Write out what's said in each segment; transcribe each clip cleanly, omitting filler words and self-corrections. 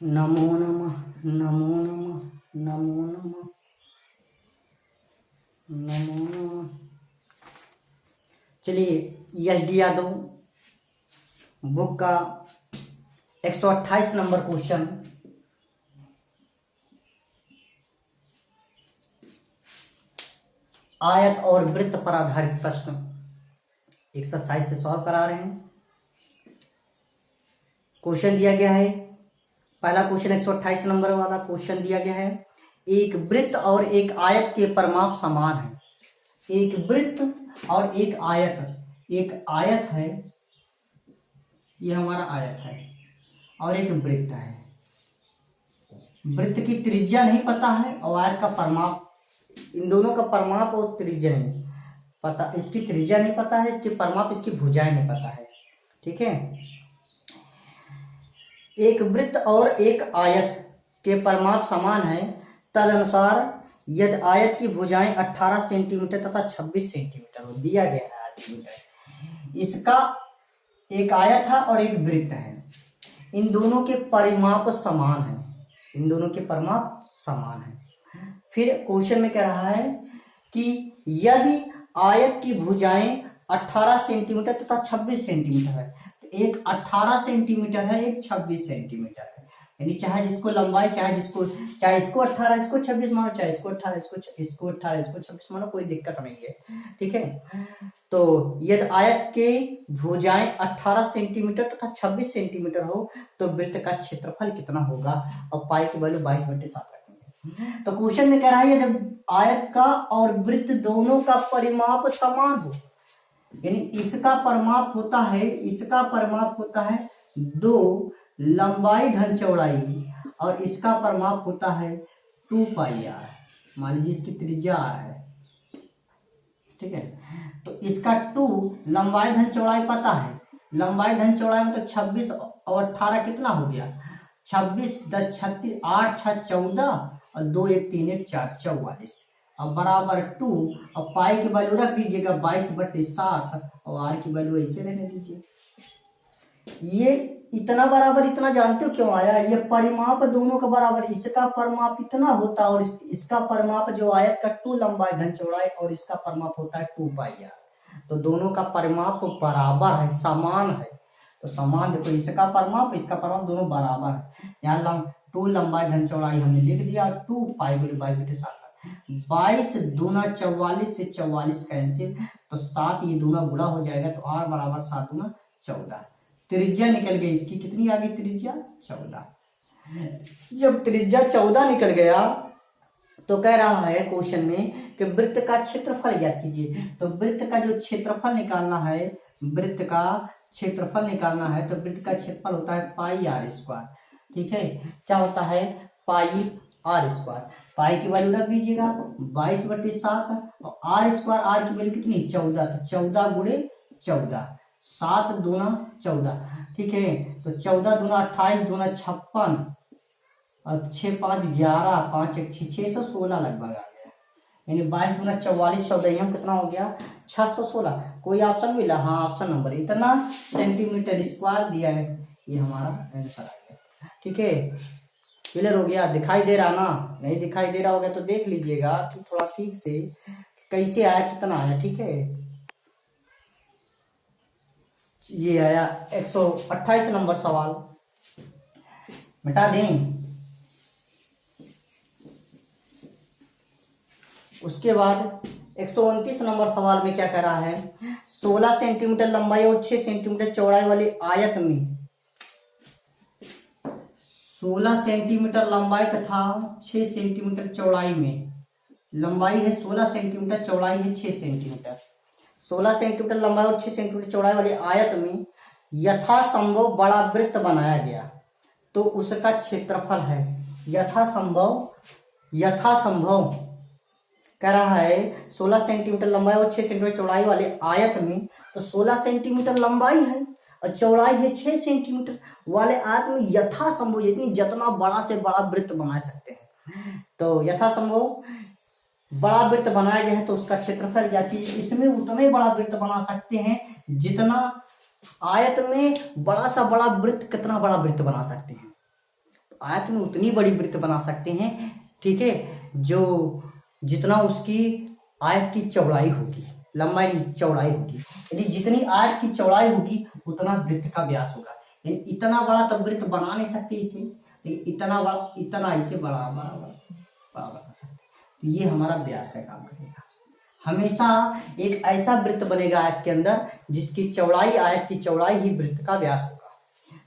नमो नमः नमो नमः नमो नमः नमो नमः। चलिए यश डी यादव बुक का 128 नंबर क्वेश्चन। आयत और वृत्त पर आधारित प्रश्न एक्सरसाइज से सॉल्व करा रहे हैं। क्वेश्चन दिया गया है, पहला क्वेश्चन 128 नंबर वाला क्वेश्चन दिया गया है। एक वृत्त और एक आयत के परिमाप समान है। एक वृत्त और एक आयत है, ये हमारा आयत है और एक वृत्त है। वृत्त की त्रिज्या नहीं पता है और आयत का परिमाप, इन दोनों का परिमाप और त्रिज्या नहीं पता। इसकी त्रिज्या नहीं पता है, इसके परिमाप, इसकी भुजाएं नहीं पता है। ठीक है। एक वृत्त और एक आयत के परिमाप समान है, तदनुसार यदि आयत की भुजाएं 18 सेंटीमीटर तथा 26 सेंटीमीटर हो, दिया गया है आयत की भुजाएं। इसका एक आयत है और एक वृत्त है, इन दोनों के परिमाप समान है, इन दोनों के परिमाप समान है। फिर क्वेश्चन में कह रहा है कि यदि आयत की भुजाएं 18 सेंटीमीटर तथा 26 सेंटीमीटर है, तो एक 18 सेंटीमीटर है, एक 26 सेंटीमीटर है। यानी चाहे जिसको लंबाई, चाहे इसको 18 इसको 26 मानो, चाहे इसको 18 इसको 18 इसको 26 मानो, कोई दिक्कत नहीं है। ठीक है। तो यदि आयत के भुजाएं 18 सेंटीमीटर तथा 26 सेंटीमीटर हो तो वृत्त का क्षेत्रफल कितना होगा, और पाई की वैल्यू 22/7 रखेंगे। तो क्वेश्चन में कह रहा है यदि आयत का और वृत्त दोनों का परिमाप समान हो, यानी इसका परिमाप होता है 2 लंबाई धन चौड़ाई और इसका परिमाप होता है 2 पाई आर। मान लीजिए इसकी त्रिज्या आर है। ठीक है। तो इसका 2 लंबाई धन चौड़ाई पता है, लंबाई धन चौड़ाई में तो 26 और 18 कितना हो गया, 26 10 36 8 6 14 और 2 1 3 1 4 44 अब बराबर 2 और पाई की वैल्यू रख दीजिएगा 22/7 और आर की वैल्यू ऐसे रहने दीजिए। ये इतना बराबर इतना जानते हो क्यों आया, ये परिमाप दोनों का बराबर, इसका परिमाप इतना होता है और इसका परिमाप जो आयत का 2 लंबाई धन चौड़ाई और इसका परिमाप होता है 2 पाई आर। तो दोनों का परिमाप बराबर है, समान है। तो समान देखो, इसका परिमाप दोनों बराबर है। यहाँ 2 लंबाई धन चौड़ाई हमने लिख दिया, 2 पाई 22/7। 22 दूना 44 से 44 कैंसिल, तो 7 ये दूना गुणा हो जाएगा, तो r बराबर 7 दूना 14। त्रिज्या निकल गई, इसकी कितनी आ गई त्रिज्या 14। जब त्रिज्या 14 निकल गया तो कह रहा है क्वेश्चन में कि वृत्त का क्षेत्रफल ज्ञात कीजिए। तो वृत्त का जो क्षेत्रफल निकालना है, वृत्त का क्षेत्रफल होता है पाई आर स्क्वायर। ठीक है। क्या होता है, पाई आर स्क्वायर। पाई की वैल्यू रख दीजिएगा 22/7 और आर स्क्वायर, आर की वैल्यू कितनी 14, तो 14 गुणे 14, 7 दूना 14। ठीक है। तो 14 दूना 28 दूना 56 और 6 5 11 5 1 6 616 लगभग आ गया। यानी 22 दूना 44 14 कितना हो गया 616। कोई ऑप्शन मिला? हाँ, ऑप्शन नंबर इतना सेंटीमीटर स्क्वायर दिया है, ये हमारा आंसर आ गया। ठीक है। क्लियर हो गया? दिखाई दे रहा ना? नहीं दिखाई दे रहा होगा तो देख लीजिएगा कि थोड़ा ठीक से कैसे आया, कितना आया। ठीक है। ये आया 128 नंबर सवाल, मिटा दें। उसके बाद 129 नंबर सवाल में क्या कह रहा है, 16 सेंटीमीटर लंबाई और 6 सेंटीमीटर चौड़ाई वाले आयत में 16 सेंटीमीटर लंबाई तथा 6 सेंटीमीटर चौड़ाई में, लंबाई है 16 सेंटीमीटर, चौड़ाई है 6 सेंटीमीटर। 16 सेंटीमीटर लंबाई और 6 सेंटीमीटर चौड़ाई वाले आयत में यथासंभव बड़ा वृत्त बनाया गया तो उसका क्षेत्रफल है। यथासंभव कह रहा है 16 सेंटीमीटर लंबाई और 6 सेंटीमीटर चौड़ाई वाले आयत में, तो 16 सेंटीमीटर लंबाई है और चौड़ाई है 6 सेंटीमीटर वाले आयत में यथासंभव, यानी जितना बड़ा से बड़ा वृत्त बना सकते हैं। तो यथासंभव बड़ा वृत्त बनाया गया है तो उसका क्षेत्रफल ज्ञात कीजिए। इसमें उतना ही बड़ा वृत्त बना सकते हैं जितना आयत में बड़ा सा बड़ा वृत्त, कितना बड़ा वृत्त बना सकते हैं। आयत में उतनी बड़ी वृत्त बना सकते हैं, ठीक है, जो जितना उसकी आयत की चौड़ाई होगी, लंबाई नहीं चौड़ाई होगी, यानी जितनी आयत की चौड़ाई होगी उतना वृत्त का व्यास होगा। यानी इतना बड़ा तो वृत्त बना नहीं सकते इसे, लेकिन इतना बड़ा, इतना इसे बड़ा बड़ा बड़ा बना सकते। तो ये हमारा व्यास का काम करेगा। हमेशा एक ऐसा वृत्त बनेगा आयत के अंदर जिसकी चौड़ाई, आयत की चौड़ाई ही वृत्त का व्यास होगा,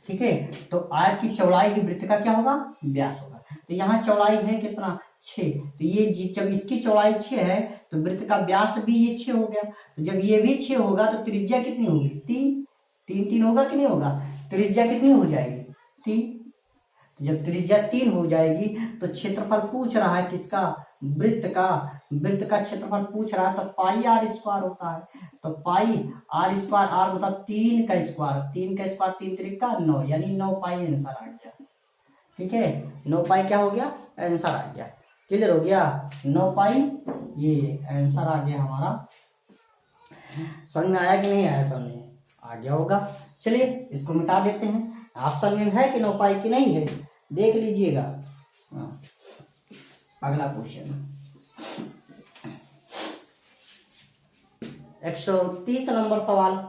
ठीक है। तो आयत की चौड़ाई ही वृत्त का क्या होगा, व्यास होगा। तो यहाँ चौड़ाई है कितना, 6, तो ये जब इसकी चौड़ाई 6 है तो वृत्त का व्यास भी ये 6 हो गया। तो जब ये भी 6 होगा तो त्रिज्या कितनी होगी, 3, 3 3 होगा कि नहीं होगा, त्रिज्या कितनी हो जाएगी, 3। तो जब त्रिज्या 3 हो जाएगी तो क्षेत्रफल पूछ रहा है किसका, वृत्त का क्षेत्रफल पूछ रहा है, तो पाई आर स्क्वायर होता है। तो पाई आर स्क्वायर, आर मतलब 3 का स्क्वायर, 3 का स्क्वायर 3 त्रिका 9, यानी 9 पाई आंसर आ गया, ठीक है। 9 पाई क्या हो गया, आंसर आ गया। क्लियर हो गया, 9 पाई ये आंसर आ गया हमारा। समझ में आया कि नहीं आया, समझ में आ गया होगा। चलिए इसको मिटा देते हैं। ऑप्शन में है कि 9 पाई की नहीं है, देख लीजिएगा। अगला क्वेश्चन 130 नंबर सवाल।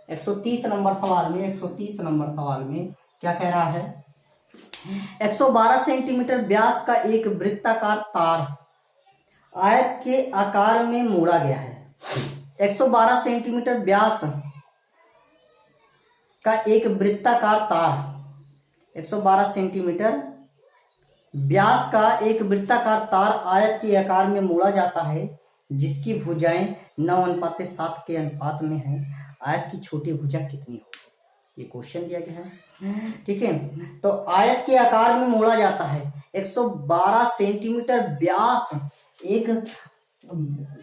130 नंबर सवाल में क्या कह रहा है, 112 सेंटीमीटर व्यास का एक वृत्ताकार तार आयत के आकार में मोड़ा गया है। 112 सेंटीमीटर व्यास का एक वृत्ताकार तार, 112 सेंटीमीटर व्यास का एक वृत्ताकार तार आयत के आकार में मोड़ा जाता है जिसकी भुजाएं 9:7 के अनुपात में है। आयत की छोटी भुजा कितनी होगी, ये क्वेश्चन दिया गया है, ठीक है। तो आयत के आकार में मोड़ा जाता है, 112 सेंटीमीटर व्यास, एक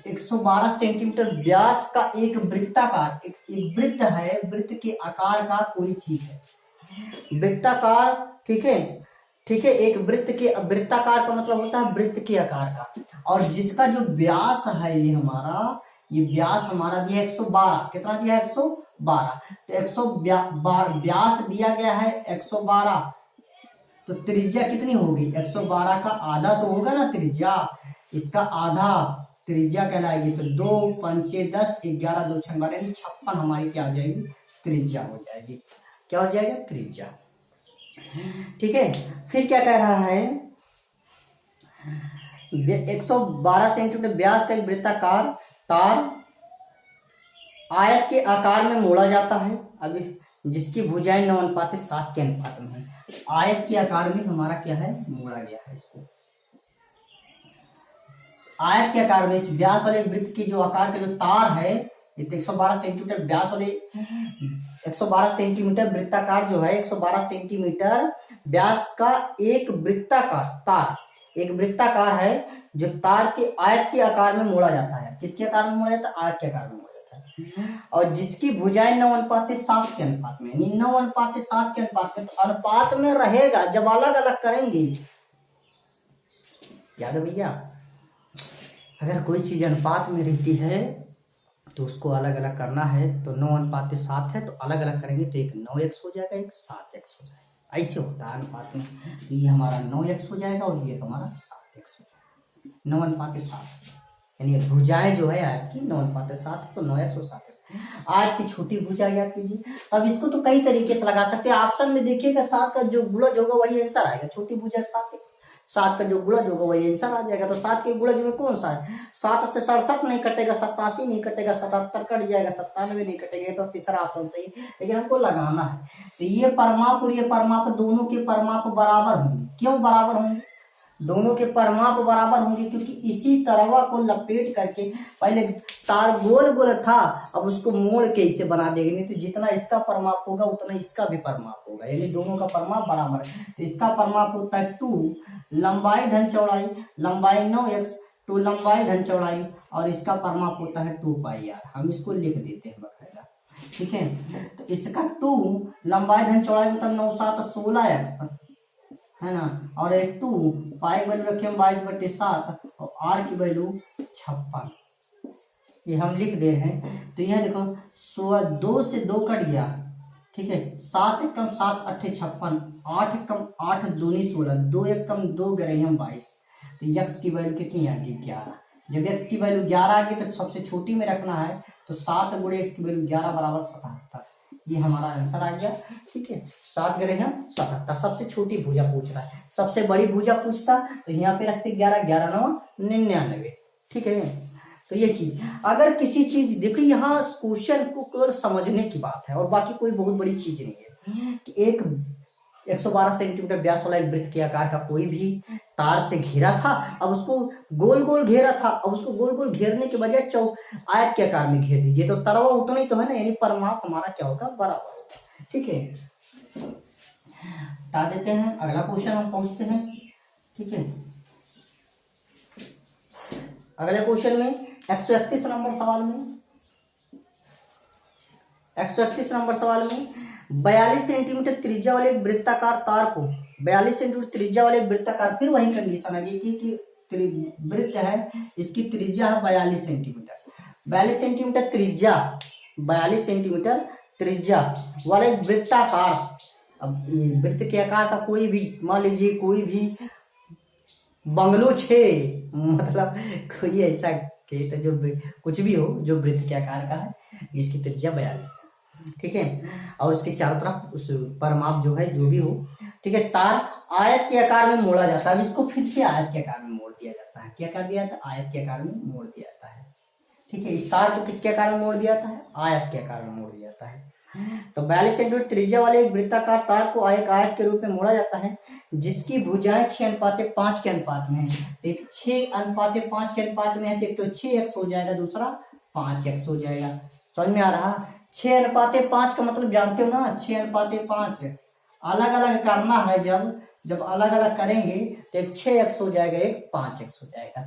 112 सेंटीमीटर व्यास का एक वृत्ताकार, एक वृत्त है, वृत्त के आकार का कोई चीज है, वृत्ताकार, ठीक है, ठीक है। एक वृत्त के, वृत्ताकार का मतलब होता है वृत्त के आकार का, और जिसका जो व्यास है ये हमारा, ये व्यास हमारा दिया 112, कितना दिया है 112। तो 112 व्यास दिया गया है 112, तो त्रिज्या कितनी होगी, 112 का आधा तो होगा ना त्रिज्या, इसका आधा त्रिज्या कहलाएगी। तो 2 पंचे 10, 11 2 6 12, यानी 56 हमारी क्या हो जाएगी, त्रिज्या हो जाएगी। क्या हो जाएगा, त्रिज्या, ठीक है। फिर क्या कह रहा है, 112 सेंटीमीटर व्यास का एक वृत्ताकार तार आयत के आकार में मोड़ा जाता है, अब जिसकी भुजाएं 9:7 के अनुपात में है। आयत के आकार में हमारा क्या है, मोड़ा गया है इसको। आयत के आकार में इस व्यास वाले वृत्त की जो आकार का जो तार है, 112 सेंटीमीटर व्यास वाले, 112 सेंटीमीटर वृत्ताकार जो है, 112 सेंटीमीटर व्यास का एक वृत्ताकार तार, एक वृत्ताकार है जो तार के आयत के आकार में मोड़ा जाता है। किसके आकार में मोड़ा जाता है, आयत के आकार में मोड़ा जाता है, और जिसकी भुजाएं 9:7 के अनुपात में, यानी 9:7 के अनुपात में, तो अनुपात में रहेगा जब अलग अलग करेंगे, याद है भैया, अगर कोई चीज अनुपात में रहती है तो उसको अलग अलग करना है। तो 9:7 है तो अलग अलग करेंगे तो एक 9x हो जाएगा, एक 7x हो जाएगा, ऐसे होता है अनुपात में। तो ये हमारा 9x हो जाएगा और ये हमारा 7x हो जाएगा, 9:7, यानी भुजाएं जो है आयत की 9:7, तो 9x और 7x। आयत की छोटी भुजा याद कीजिए। तो अब इसको तो कई तरीके से लगा सकते हैं। ऑप्शन में देखिएगा 7 का जो गुणज होगा वही आंसर आएगा, छोटी भुजा 7 का जो गुणज होगा वही आंसर आ जाएगा। तो 7 के गुणज में कौन सा है, 7 से 67 नहीं कटेगा, 87 नहीं कटेगा, 77 कट जाएगा, 97 नहीं कटेगा, तो तीसरा ऑप्शन सही। लेकिन हमको लगाना है, तो ये परमाप और ये परमाप दोनों के परमाप बराबर होंगे। क्यों बराबर होंगे, दोनों के परमाप बराबर होंगे क्योंकि इसी तरवा को लपेट करके, पहले तार गोल गोल था, अब उसको मोड़ के इसे बना देंगे, नहीं तो जितना इसका परमाप होगा उतना इसका भी परमाप होगा, यानी दोनों का परमाप बराबर है। तो इसका परमाप होता है 2 लंबाई धन चौड़ाई, लंबाई 9x, 2 लंबाई धन चौड़ाई, और इसका परमाप होता है 2πr। हम इसको लिख देते हैं बकायदा, ठीक है। तो इसका 2 लंबाई धन चौड़ाई मतलब 9 7 16x है ना, और एक 2 पाई की वैल्यू रखे हम 22/7 और आर की वैल्यू 56, ये हम लिख दे रहे हैं। तो यह देखो 2 से 2 कट गया, ठीक है, 7 एकम 7 अट्ठे 56, 8 एकम 8 दूनी 16, 2 एकम 2 ग्रहम 22। तो यक्स की वैल्यू कितनी आ गई 11। जब एक्स की वैल्यू 11 आ गई तो सबसे छोटी में रखना है, तो 7 गुणे एक्स की वैल्यू 11 बराबर 77। ये हमारा आंसर आ गया। ठीक है, 7 ग्रहम 77। सबसे छोटी भुजा पूछ रहा है, सबसे बड़ी भुजा पूछता तो यहाँ पे रखते 11, 11 9 99। ठीक है, तो ये चीज अगर किसी चीज देखिए, यहाँ क्वेश्चन को केवल समझने की बात है और बाकी कोई बहुत बड़ी चीज नहीं है कि एक 112 सेंटीमीटर व्यास वाला एक वृत्त के आकार का कोई भी तार से घेरा था, अब उसको गोल गोल घेरा था, अब उसको गोल गोल घेरने के बजाय आयत के आकार में घेर दीजिए तो तरवा उतना ही तो है ना, यानी परिमाप हमारा क्या होगा, बराबर होगा। ठीक है, हटा देते हैं, अगला क्वेश्चन हम पहुंचते हैं। ठीक है, अगले क्वेश्चन में 131 नंबर सवाल में 131 नंबर सवाल में 42 सेंटीमीटर त्रिज्या वाले एक वृत्ताकार तार को 42 सेंटीमीटर त्रिज्या वाले वृत्ताकार, फिर वही कंडीशन आ गई कि वृत्त है, इसकी त्रिज्या है 42 सेंटीमीटर, 42 सेंटीमीटर त्रिज्या, 42 सेंटीमीटर त्रिज्या वाले वृत्ताकार। अब वृत्त के आकार का कोई भी, मान लीजिए कोई भी बंगलो छे, मतलब कोई ऐसा खेत जो कुछ भी हो जो वृत्त के आकार का है, जिसकी त्रिज्या 42 है। ठीक है, और उसके चारों तरफ उस परिमाप जो है जो भी हो, ठीक है, तार आयत के आकार में मोड़ा जाता है। अब इसको फिर से आयत के आकार में मोड़ दिया जाता है। क्या कर दिया जाता है, आयत के आकार में मोड़ दिया जाता है। ठीक है, इस तार को किसके आकार में मोड़ दिया जाता है, आयत के आकार में मोड़ दिया जाता है। तो 42 सेंटीमीटर त्रिज्या वाले एक वृत्ताकार तार को एक आयत के रूप में मोड़ा जाता है, जिसकी भुजाएं 6:5 के अनुपात में है। एक 6:5 के अनुपात में है, तो एक तो 6x हो जाएगा, दूसरा 5x हो जाएगा। समझ में आ रहा, 6:5 का मतलब जानते हो ना, 6:5 अलग अलग करना है। जब अलग अलग करेंगे तो एक 6x हो जाएगा, एक 5x हो जाएगा।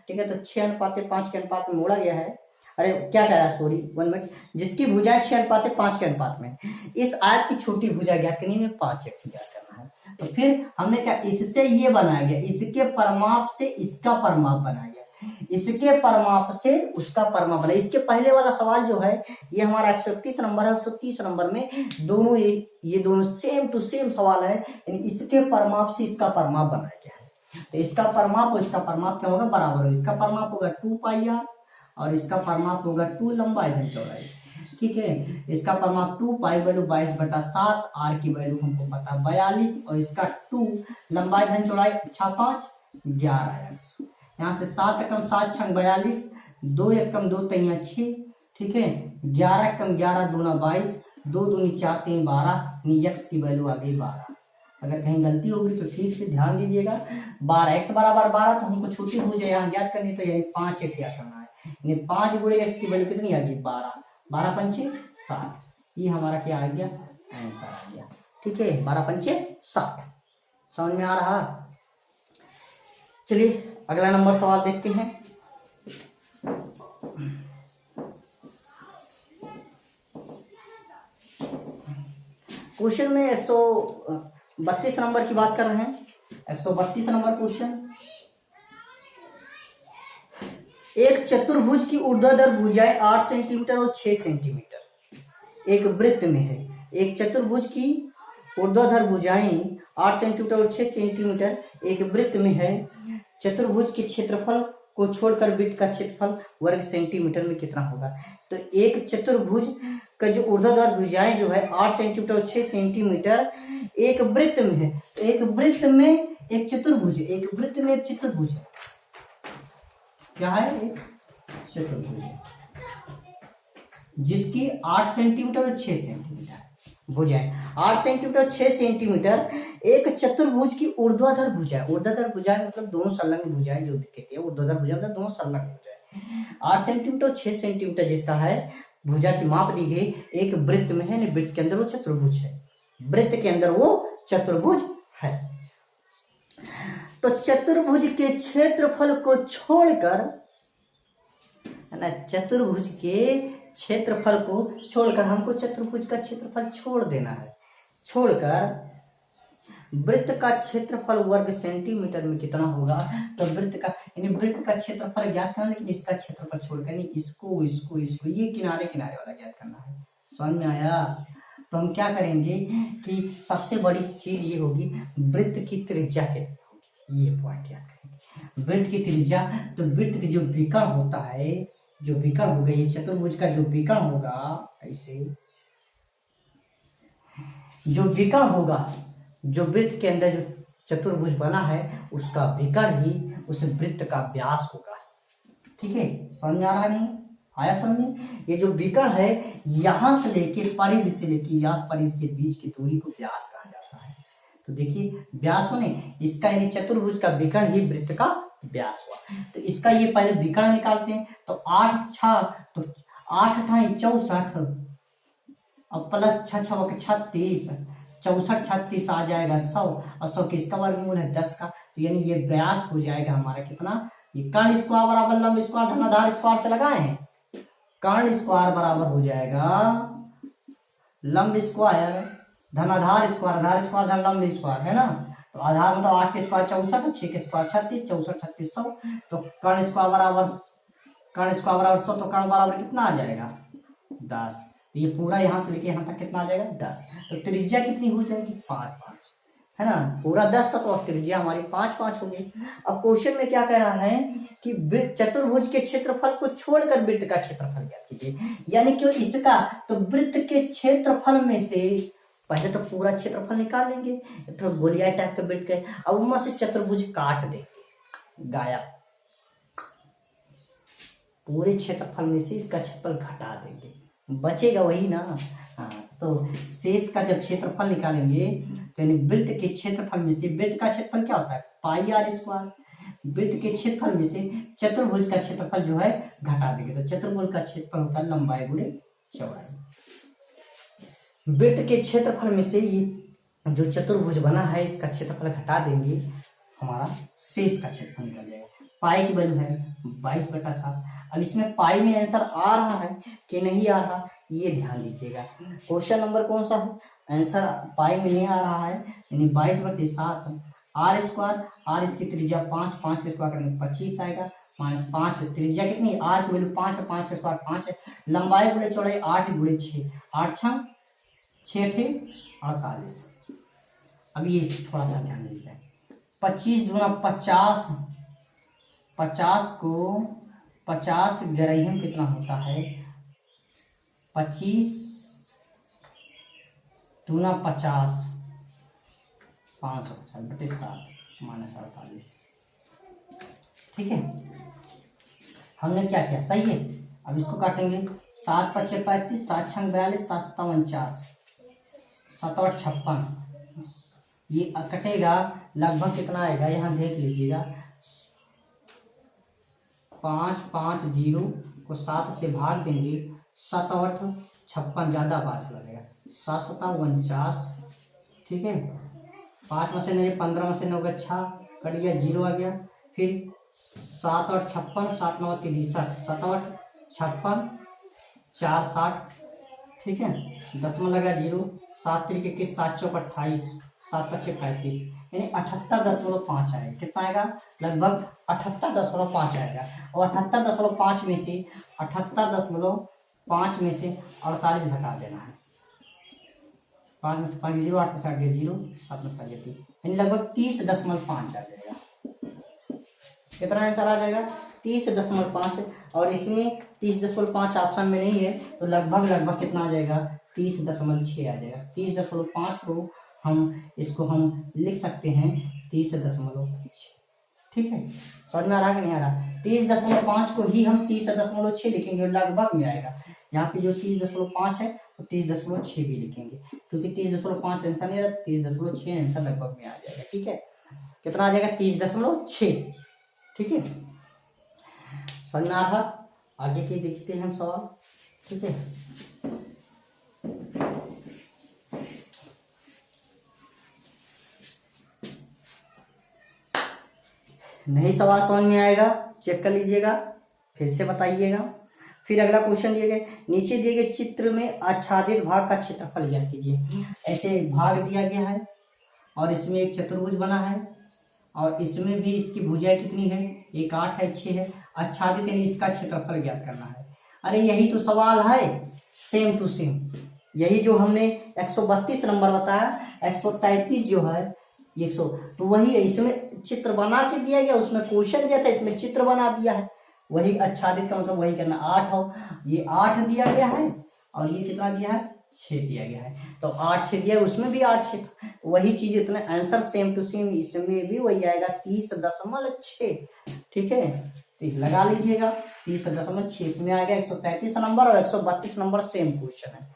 ठीक है, तो 6:5 के अनुपात में मोड़ा गया है। अरे क्या कह रहा है, सॉरी 1 मिनट, जिसकी भुजाएं 6:5 के अनुपात में, इस आयत की छोटी भुजा ज्ञात करनी है, 5x ज्ञात करना है। तो फिर हमने क्या, इससे ये बनाया गया, इसके परमाप से इसका परमाप बनाया गया, इसके परमाप से उसका परमाप बना। इसके पहले वाला सवाल जो है ये हमारा 131 नंबर है, 130 नंबर में दोनों ये दोनों सेम टू सेम सवाल है, यानी इसके परमाप से इसका परमाप बनाया गया है। तो इसका परमाप और इसका परमाप क्या होगा, बराबर हो। इसका परमाप होगा 2πr और इसका परमाप होगा 2 लंबाई घन चौड़ाई। ठीक है, इसका परमाप 2 पाई वैल्यू 22/7, आर की वैल्यू हमको पता 42, और इसका 2 लंबाई घन चौड़ाई 6×5 11x। यहाँ से 7 एकम 7 छंग 42, 2 एकम 2 तैया 6। ठीक है, 11 एकम 11 दूना 22, 2 दूनी 4 3 12, यक्स की वैल्यू आ गई 12। अगर कहीं गलती होगी तो ठीक से ध्यान दीजिएगा। 12x बराबर 12, तो हमको छोटी भुजा यहाँ ज्ञात करनी, तो यानी 5x ज्ञात करना है। 5 गुणे x की वैल्यू कितनी आ गई, 12, 12 पंचे 60। ये हमारा क्या आ गया, आंसर आ गया। ठीक है, 12 पंचे 60। समझ में आ रहा। चलिए अगला नंबर सवाल देखते हैं। क्वेश्चन में 132 नंबर की बात कर रहे हैं। 132 नंबर क्वेश्चन, एक चतुर्भुज की ऊर्ध्वाधर भुजाएं 8 सेंटीमीटर और 6 सेंटीमीटर एक वृत्त में है। एक चतुर्भुज की ऊर्ध्वाधर भुजाएं 8 सेंटीमीटर और 6 सेंटीमीटर एक वृत्त में है। चतुर्भुज के क्षेत्रफल को छोड़कर वृत्त का क्षेत्रफल वर्ग सेंटीमीटर में कितना होगा। तो एक चतुर्भुज का जो ऊर्ध्वाधर भुजाएं जो है 8 सेंटीमीटर और 6 सेंटीमीटर एक वृत्त में है। एक वृत्त में एक चतुर्भुज, एक वृत्त में एक चतुर्भुज है। क्या है, एक चतुर्भुज जिसकी 8 सेंटीमीटर और 6 सेंटीमीटर भुजाएं, 8 सेंटीमीटर और 6 सेंटीमीटर एक चतुर्भुज की ऊर्ध्वाधर भुजाएं। ऊर्ध्वाधर भुजाएं मतलब दोनों संलग्न भुजाएं जो कहते हैं, ऊर्ध्वाधर भुजा मतलब दोनों संलग्न भुजाएं। 8 सेंटीमीटर और 6 सेंटीमीटर जिसका है भुजा की माप दी गई, एक वृत्त में है, वृत्त के अंदर वो चतुर्भुज है, वृत्त के अंदर वो चतुर्भुज है। तो चतुर्भुज के क्षेत्रफल को छोड़कर, है ना, चतुर्भुज के क्षेत्रफल को छोड़कर हमको चतुर्भुज का क्षेत्रफल छोड़ देना है। छोड़कर वृत्त का क्षेत्रफल वर्ग सेंटीमीटर में कितना होगा। तो वृत्त का यानी वृत्त का क्षेत्रफल ज्ञात करना, लेकिन इसका क्षेत्रफल छोड़कर, यानी इसको इसको इसको ये किनारे किनारे वाला ज्ञात करना है। समझ में आया। तो हम क्या करेंगे कि सबसे बड़ी चीज ये होगी वृत्त की त्रिज्या कितनी होगी, ये पॉइंट याद करेंगे। वृत्त की त्रिज्या, तो वृत्त की जो विकर्ण होता है, जो विकर्ण होगा, ये चतुर्भुज का जो विकर्ण होगा, ऐसे जो विकर्ण होगा, जो वृत्त के अंदर जो चतुर्भुज बना है उसका विकर्ण ही उस वृत्त का व्यास होगा। ठीक है, समझ में आ रहा नहीं आया समझ? ये जो विकर्ण है यहां से लेके परिधि से लेके या परिधि के बीच की दूरी को व्यास कहा जाता है। तो देखिए व्यास होने इसका यानी चतुर्भुज का विकर्ण ही वृत्त का व्यास हुआ। तो इसका ये पहले विकर्ण निकालते हैं। तो 8 6 तो 8 8 64 अब प्लस 6 6 36 64 36 आ जाएगा 100 और 100 किसका वर्गमूल है 10 का। तो यानी ये व्यास हो जाएगा हमारा कितना, ये कर्ण स्क्वायर बराबर लंब स्क्वायर धनाधार स्क्वायर से लगाए हैं, कर्ण स्क्वायर बराबर हो जाएगा लंब स्क्वायर धनाधार स्क्वायर, आधार स्क्वायर धन लंब स्क्वायर है ना। तो आधार मतलब 8 के स्क्वायर 64, 6 के स्क्वायर 36, 64 36 100। तो कर्ण स्क्वायर बराबर 100, तो कर्ण बराबर कितना आ जाएगा 10। ये पूरा यहाँ से लेके यहाँ तक कितना आ जाएगा 10। तो त्रिज्या कितनी हो जाएगी 5 5 है ना, पूरा 10 का। तो त्रिज्या हमारी 5 5 होगी। अब क्वेश्चन में क्या कह रहा है कि चतुर्भुज के क्षेत्रफल को छोड़कर वृत्त का क्षेत्रफल ज्ञात कीजिए, यानी कि इसका तो वृत्त के क्षेत्रफल में से पहले तो पूरा क्षेत्रफल निकाल लेंगे, तो गोलिया टाइप के वृत्त के, अब उनमें से चतुर्भुज काट देंगे, गायब, पूरे क्षेत्रफल में से इसका क्षेत्रफल घटा देंगे, बचेगा वही ना। हाँ, तो शेष का जब क्षेत्रफल निकालेंगे तो यानी वृत्त के क्षेत्रफल में से, वृत्त का क्षेत्रफल क्या होता है पाई आर स्क्वायर, वृत्त के क्षेत्रफल में से चतुर्भुज का क्षेत्रफल जो है घटा देंगे। तो चतुर्भुज का क्षेत्रफल होता है लंबाई गुणे चौड़ाई। वृत्त के क्षेत्रफल में से ये जो चतुर्भुज बना है इसका क्षेत्रफल घटा देंगे, हमारा शेष का क्षेत्रफल निकल जाएगा। पाई की वैल्यू है 22/7। अब इसमें पाई में आंसर आ रहा है कि नहीं आ रहा, ये ध्यान दीजिएगा। क्वेश्चन नंबर कौन सा है, आंसर पाई में नहीं आ रहा है, यानी 22/7 आर स्क्वायर, आर इसकी त्रिज्या 5, 5 के स्क्वायर करेंगे 25 आएगा, -5 त्रिज्या कितनी, आर की वैल्यू 5 है, 5 के स्क्वायर 5 है, लंबाई गुणे चौड़ाई 8 गुणे 6, 8 6 थे 48। अब ये थोड़ा सा ध्यान दीजिए, 25 दूना 50, 50 को 50 ग्राम कितना होता है, 25 दूना 50 550/7 -48। ठीक है, हमने क्या किया सही है। अब इसको काटेंगे, 7 5 35, 7 6 42, 7 7 49, 7 8 56, ये कटेगा लगभग कितना आएगा यहाँ देख लीजिएगा, 5 5 0 को 7 से भाग देंगे, 7 8 56 ज्यादा बात लगेगा, 7 7 49। ठीक है, 5 में से नहीं 15 में से 9 का 6 कट गया, 0 आ गया, फिर 7 8 56, 7 9 63, 7 8 56 4 60। ठीक है, 10 में लगा 0, 7 3 21, 7 4 28, 7 5 35, यानी 78.5 आएगा। कितना आएगा, लगभग 78.5 आएगा। और 78.5 में से 78.5 में से 48 घटा देना है, 5 में से 5 0, 8 में से 8 गया 0, 7 में से 7 3, यानी लगभग 30.5 आ जाएगा। कितना आंसर आ जाएगा 30.5। और इसमें 30.5 ऑप्शन में नहीं है, तो लगभग कितना आ जाएगा 30.6 आ जाएगा। 30.5 को हम लिख सकते हैं 30.6। ठीक है, समझ में आ रहा है कि नहीं आ रहा, 30.5 को ही हम 30.6 लिखेंगे, लगभग में आएगा। यहाँ पे जो 30.5 है तो 30.6 भी लिखेंगे, क्योंकि 30.5 आंसर नहीं रहता, 30.6 आंसर लगभग में आ जाएगा। ठीक है, कितना आ जाएगा 30.6। ठीक है, समझ में आ रहा, आगे की देखते हैं हम सवाल। ठीक है, नहीं सवाल समझ में आएगा चेक कर लीजिएगा, फिर से बताइएगा। फिर अगला क्वेश्चन दिए गए, नीचे दिए गए चित्र में आच्छादित भाग का क्षेत्रफल ज्ञात कीजिए। ऐसे भाग दिया गया है और इसमें एक चतुर्भुज बना है और इसमें भी इसकी भुजाएं कितनी है, एक 8 है 6 है, आच्छादित यानी इसका क्षेत्रफल ज्ञात करना है। अरे यही तो सवाल है, सेम टू सेम, यही जो हमने 132 नंबर बताया, 133 जो है ये 100, तो वही इसमें चित्र बना के दिया गया, उसमें क्वेश्चन दिया था, इसमें चित्र बना दिया है। वही आच्छादित का मतलब वही करना, 8 हो, ये 8 दिया गया है और ये कितना दिया है, 6 दिया गया है, तो 8 6 दिया है, उसमें भी 8 6, वही चीज इतना आंसर सेम टू सेम इसमें भी वही आएगा 30.6। ठीक है, तो लगा लीजिएगा 30.6 इसमें आएगा। 133 नंबर और 132 नंबर सेम क्वेश्चन है,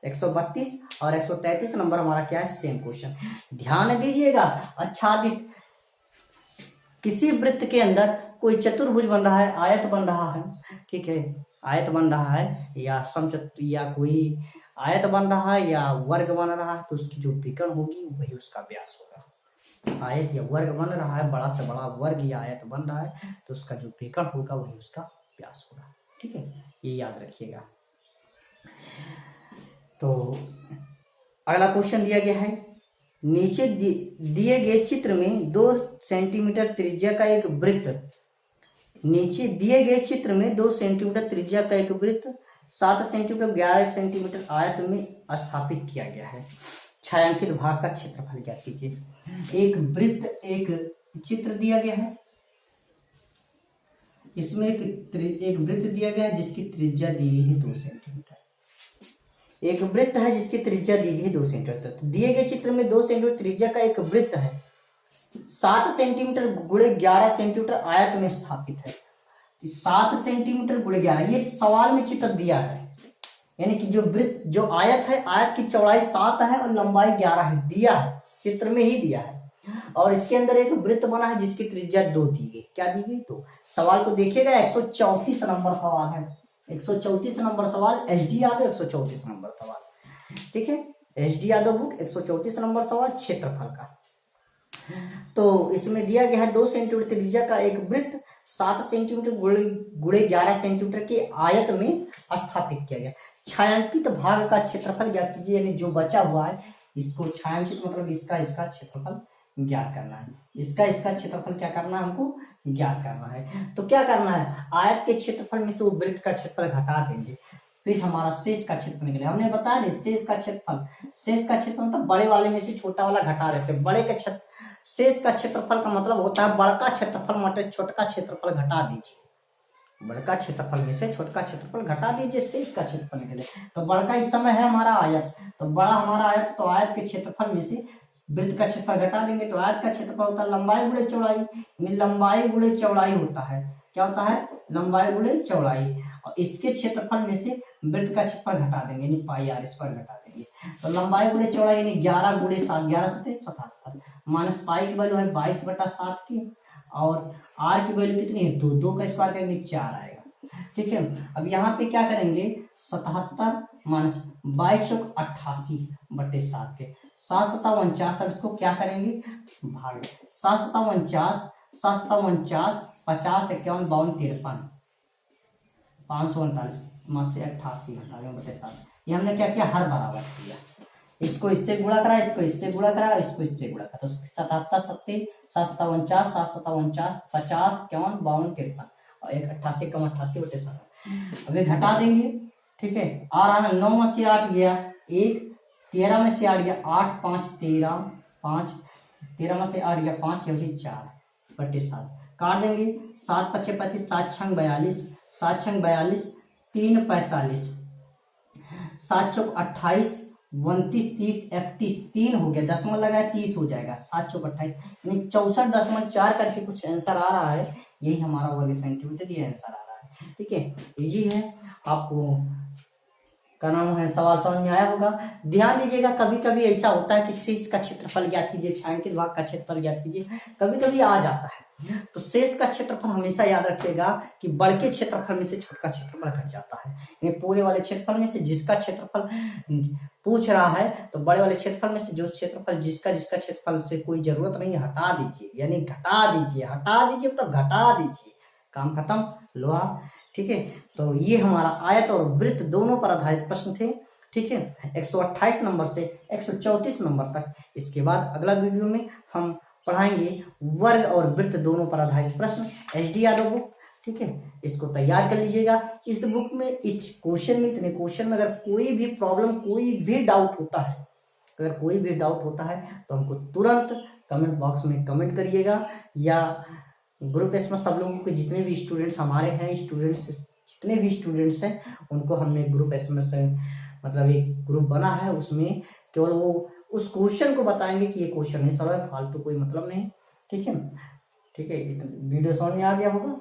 132 और 133 नंबर हमारा क्या है, सेम क्वेश्चन। ध्यान दीजिएगा, आच्छादित किसी वृत्त के अंदर कोई चतुर्भुज बन रहा है, आयत बन रहा है, ठीक है, आयत बन रहा है या समचतुर या कोई आयत बन रहा है या वर्ग बन रहा है, तो उसकी जो विकर्ण होगी वही उसका व्यास होगा। आयत या वर्ग बन रहा है, बड़ा से बड़ा वर्ग या आयत बन रहा है, तो उसका जो विकर्ण होगा वही उसका व्यास होगा। ठीक है, ये याद रखिएगा। तो अगला क्वेश्चन दिया गया है, नीचे दिए गए चित्र में 2 सेंटीमीटर त्रिज्या का एक वृत्त, नीचे दिए गए चित्र में 2 सेंटीमीटर त्रिज्या का एक वृत्त 7 सेंटीमीटर 11 सेंटीमीटर आयत में स्थापित किया गया है। छायांकित भाग का क्षेत्रफल ज्ञात कीजिए। एक वृत्त, एक चित्र दिया गया है, इसमें एक वृत्त दिया गया है जिसकी त्रिज्या दी गई है 2 सेंटीमीटर। एक वृत्त है जिसकी त्रिज्या दी गई है 2 सेंटीमीटर। तो दिए गए चित्र में 2 सेंटीमीटर त्रिज्या का एक वृत्त है, 7 सेंटीमीटर गुणे 11 सेंटीमीटर आयत में स्थापित है। 7 सेंटीमीटर गुणे 11, ये सवाल में चित्र दिया है, यानी कि जो वृत्त जो आयत है, आयत की चौड़ाई 7 है और लंबाई 11 है, दिया है, चित्र में ही दिया है, और इसके अंदर एक वृत्त बना है जिसकी त्रिज्या 2 दी गई। क्या दी गई? 2। सवाल को देखिएगा, 134 नंबर सवाल है, 134 नंबर सवाल, HD यादव 134 नंबर सवाल। ठीक है, HD यादव बुक 134 नंबर सवाल क्षेत्रफल का। तो इसमें दिया गया है 2 सेंटीमीटर त्रिज्या का एक वृत्त 7 सेंटीमीटर गुणे 11 सेंटीमीटर के आयत में स्थापित किया गया। छायांकित भाग का क्षेत्रफल ज्ञात कीजिए, यानी जो बचा हुआ है इसको छायांकित मतलब इसका क्षेत्रफल ज्ञात करना है, इसका क्षेत्रफल क्या करना है, हमको ज्ञात करना है। तो क्या करना है, आयत के क्षेत्रफल में से वो वृत्त का क्षेत्रफल घटा देंगे, फिर हमारा शेष का क्षेत्रफल निकलेगा। हमने बताया नहीं, शेष का क्षेत्रफल मतलब बड़े वाले में से छोटा वाला घटा देते हैं। बड़े का शेष का क्षेत्रफल का मतलब होता है बड़का क्षेत्रफल मतलब छोटका क्षेत्रफल घटा दीजिए, बड़का क्षेत्रफल में से छोटका क्षेत्रफल घटा दीजिए, शेष का क्षेत्रफल निकले। तो बड़का इस समय है हमारा आयत, तो बड़ा हमारा आयत, तो आयत के क्षेत्रफल में से वृत्त का क्षेत्रफल घटा देंगे, तो आयत का क्षेत्रफल होता है लंबाई गुणे चौड़ाई, लंबाई गुणे चौड़ाई होता है, क्या होता है, लंबाई गुणे चौड़ाई, और इसके क्षेत्रफल में से वृत्त का क्षेत्रफल घटा देंगे, यानी पाई r स्क्वायर घटा देंगे। तो लंबाई गुणे चौड़ाई यानी 11 गुणे 7, 11 से 77, माइनस पाई की वैल्यू है 22/7 की, और r की वैल्यू कितनी है, 2 का स्क्वायर करेंगे 4 आएगा। ठीक है, अब यहाँ पे क्या करेंगे, 77 माइनस 22 × 88/7 के 7 7 49, अब इसको क्या करेंगे, भाग 7 7 49, 7 7 49, 50 51 52 53, 549 में से 88 घटा देंगे 7। ये हमने क्या किया, हर बराबर किया, इसको इससे गुणा करा, इसको इससे गुणा करा, इसको इससे गुणा करा, तो 77 7 7 7 49, 7 7 49, 50 51 52 53 और 88 कम 88/7। अब ये घटा देंगे, ठीक है, और आना 9 में से 8 गया 1, 13 में से 8 गया 8, 5 13, 5 13 में से 8 गया 5, ये 4/7 काट देंगे, 7 5 35, 7 6 42, 7 6 42, 3 45, 7 चौक 28, 29 30 31, 3 हो गया, दशमलव लगाया 30 हो जाएगा, 7 चौक 28 यानी 64.4 करके कुछ आंसर आ रहा है, यही हमारा वर्ग सेंटीमीटर ये आंसर आ रहा है। ठीक है, इजी है, आपको का नाम है, सवाल समझ में आया होगा। ध्यान दीजिएगा, कभी कभी ऐसा होता है कि शेष का क्षेत्रफल ज्ञात कीजिए, छायांकित भाग का क्षेत्रफल ज्ञात कीजिए, कभी कभी आ जाता है। तो शेष का क्षेत्रफल हमेशा याद रखिएगा कि बड़े के क्षेत्रफल में से छोटा क्षेत्रफल घट जाता है, ये पूरे वाले क्षेत्रफल में से जिसका क्षेत्रफल पूछ रहा है, तो बड़े वाले क्षेत्रफल में से जो क्षेत्रफल जिसका क्षेत्रफल से कोई जरूरत नहीं है हटा दीजिए, यानी घटा दीजिए, हटा दीजिए मतलब घटा दीजिए, काम खत्म, लोहा। ठीक है, तो ये हमारा आयत और वृत्त दोनों पर आधारित प्रश्न थे। ठीक है, 128 नंबर से 134 नंबर तक। इसके बाद अगला वीडियो में हम पढ़ाएंगे वर्ग और वृत्त दोनों पर आधारित प्रश्न, HD यादव बुक। ठीक है, इसको तैयार कर लीजिएगा। इस बुक में, इस क्वेश्चन में, इतने क्वेश्चन में अगर कोई भी प्रॉब्लम, कोई भी डाउट होता है, अगर कोई भी डाउट होता है तो हमको तुरंत कमेंट बॉक्स में कमेंट करिएगा, या ग्रुप में सब लोगों के जितने भी स्टूडेंट्स हमारे हैं, स्टूडेंट्स जितने भी स्टूडेंट्स हैं उनको हमने ग्रुप एसएमएस से मतलब एक ग्रुप बना है, उसमें केवल वो उस क्वेश्चन को बताएंगे कि ये क्वेश्चन नहीं सर है, फालतू कोई मतलब नहीं। ठीक है, ठीक है, वीडियो समझ में आ गया होगा।